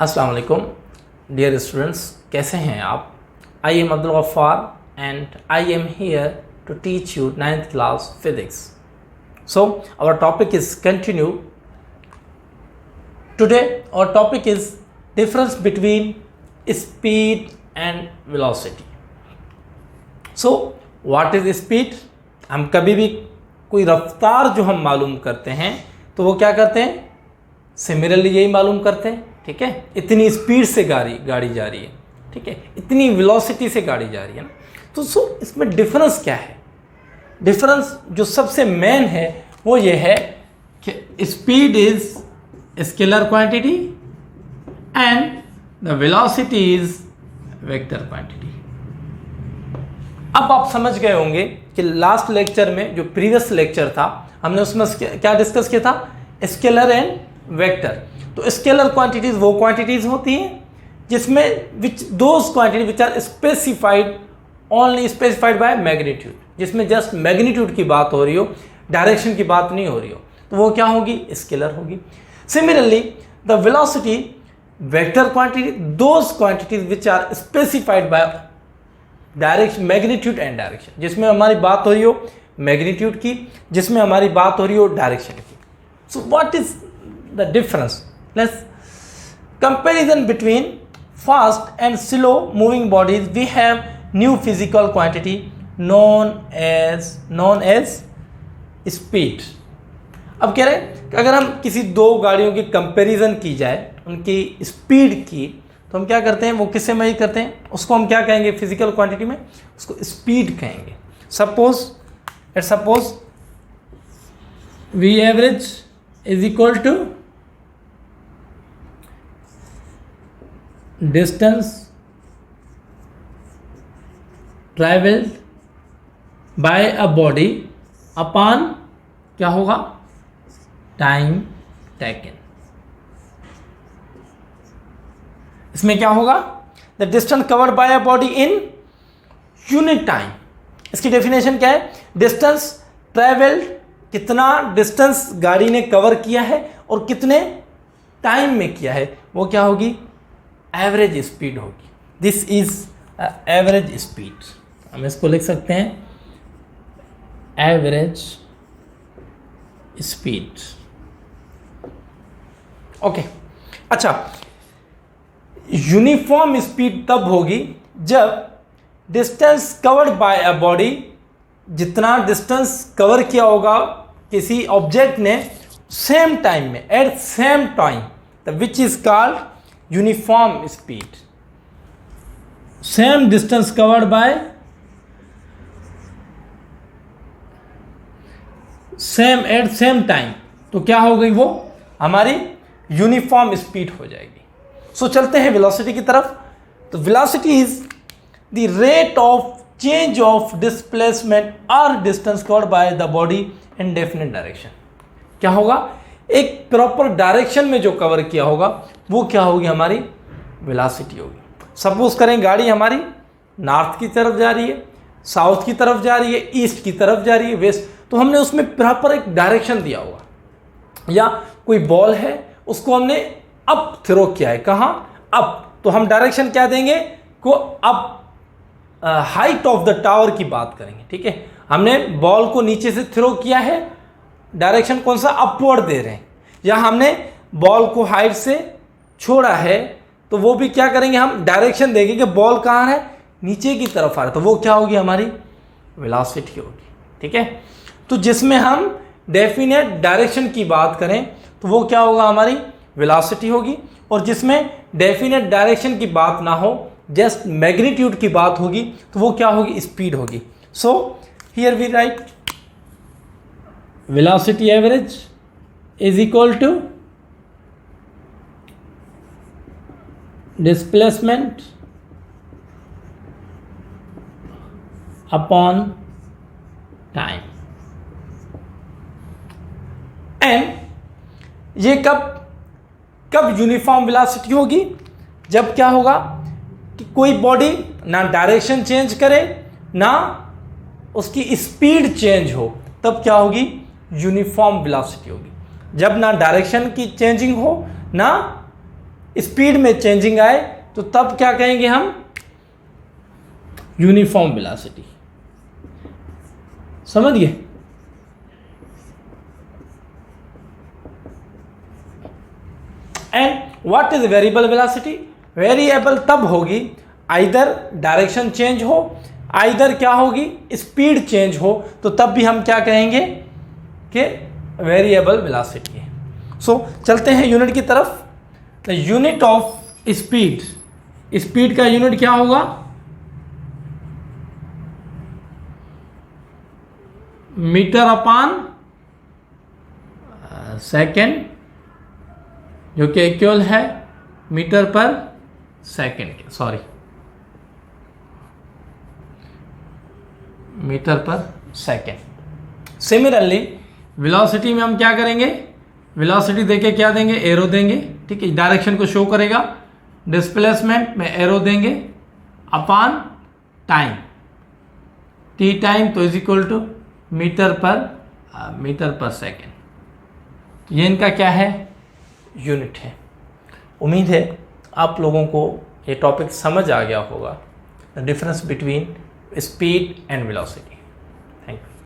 अस्सलाम वालेकुम dear students, कैसे हैं आप? I am Abdul Gaffar and I am here to teach you 9th class physics. So our topic is continue. Today our topic is difference between speed and velocity. So what is speed? हम कभी भी कोई रफ्तार जो हम मालूम करते हैं तो वो क्या करते हैं, सिमिलरली यही मालूम करते हैं. ठीक है, इतनी स्पीड से गाड़ी जा रही है, ठीक है, इतनी वेलोसिटी से गाड़ी जा रही है ना. तो इसमें डिफरेंस क्या है? डिफरेंस जो सबसे मेन है वो ये है कि speed is scalar quantity and the velocity is vector quantity. अब आप समझ गए होंगे कि लास्ट लेक्चर में जो प्रीवियस लेक्चर था हमने उसमें क्या डिस्कस किया था, स्केलर एंड वेक्टर. तो स्केलर क्वांटिटीज वो क्वांटिटीज होती हैं जिसमें those quantity which are specified only specified by magnitude, जिसमें जस्ट मैग्नीट्यूड की बात हो रही हो, डायरेक्शन की बात नहीं हो रही हो, तो वो क्या होगी, स्केलर होगी. Similarly the velocity vector quantity, those quantities which are specified by direction magnitude and direction, जिसमें हमारी बात हो रही हो मैग्नीट्यूड की, जिसमें हमारी बात हो रही हो डायरेक्शन की. So what is the difference? Let's comparison between fast and slow moving bodies. We have new physical quantity known as speed. अब कह रहे हैं कि अगर हम किसी दो गाड़ियों की कंपैरिजन की जाए उनकी स्पीड की, तो हम क्या करते हैं, वो किससे मेजर करते हैं, उसको हम क्या कहेंगे फिजिकल क्वांटिटी में, उसको स्पीड कहेंगे. Suppose V average is equal to distance traveled by a body upon क्या होगा, टाइम टेकन. इसमें क्या होगा, the distance covered by a body in unit time. इसकी डेफिनेशन क्या है, डिस्टेंस ट्रेवल्ड, कितना डिस्टेंस गाड़ी ने कवर किया है और कितने टाइम में किया है, वो क्या होगी, एवरेज स्पीड होगी. This is average speed. हम इसको लिख सकते हैं एवरेज स्पीड. ओके, अच्छा, यूनिफॉर्म स्पीड तब होगी जब distance covered by a body, जितना डिस्टेंस कवर किया होगा किसी ऑब्जेक्ट ने सेम टाइम में, at same time, which is called uniform speed. Same distance covered by at same time, तो क्या हो गई, वो हमारी यूनिफॉर्म स्पीड हो जाएगी. सो चलते हैं वेलोसिटी की तरफ. तो velocity is the rate of change of displacement और distance covered by the body in definite direction. क्या होगा, एक प्रॉपर डायरेक्शन में जो कवर किया होगा वो क्या होगी, हमारी वेलोसिटी होगी. सपोज करें गाड़ी हमारी नॉर्थ की तरफ जा रही है, साउथ की तरफ जा रही है, ईस्ट की तरफ जा रही है, वेस्ट, तो हमने उसमें प्रॉपर एक डायरेक्शन दिया होगा. या कोई बॉल है उसको हमने अप थ्रो किया है, कहाँ, अप, तो हम डायरेक्शन क्या देंगे, को up, height of the tower की बात करेंगे. ठीक है, हमने बॉल को नीचे से थ्रो किया है, डायरेक्शन कौन सा, अपवर्ड दे रहे हैं. या हमने बॉल को हाइट से छोड़ा है तो वो भी क्या करेंगे, हम डायरेक्शन देंगे कि बॉल कहाँ है, नीचे की तरफ आ रहा है, तो वो क्या होगी, हमारी वेलोसिटी होगी. ठीक है, तो जिसमें हम डेफिनेट डायरेक्शन की बात करें तो वो क्या होगा, हमारी वेलोसिटी होगी. और जिसमें डेफिनेट डायरेक्शन की बात ना हो, जस्ट मैग्नीट्यूड की बात होगी, तो वो क्या होगी, स्पीड होगी. So here we write velocity average is equal to displacement upon time. And ये कब यूनिफॉर्म वेलोसिटी होगी, जब क्या होगा कि कोई बॉडी ना डायरेक्शन चेंज करे ना उसकी स्पीड चेंज हो, तब क्या होगी, यूनिफॉर्म वेलोसिटी होगी. जब ना डायरेक्शन की चेंजिंग हो ना स्पीड में चेंजिंग आए तो तब क्या कहेंगे हम, यूनिफॉर्म वेलोसिटी। समझ गए? And what is variable velocity? Variable तब होगी आइदर डायरेक्शन चेंज हो, आइदर क्या होगी, स्पीड चेंज हो, तो तब भी हम क्या कहेंगे कि वेरिएबल वेलोसिटी है। सो चलते हैं यूनिट की तरफ। The unit of speed, speed का यूनिट क्या होगा, मीटर अपान सेकेंड, जो कि इक्वल है मीटर पर सेकेंड, सॉरी मीटर पर सेकेंड। सिमिलरली वेलोसिटी में हम क्या करेंगे, वेलोसिटी देके क्या देंगे, एरो देंगे, ठीक है, डायरेक्शन को शो करेगा। डिस्प्लेसमेंट में एरो देंगे अपान टाइम, टी टाइम, तो इज इक्वल टू मीटर पर सेकेंड। ये इनका क्या है, यूनिट है। उम्मीद है आप लोगों को ये टॉपिक समझ आ गया होगा, the difference between speed and velocity.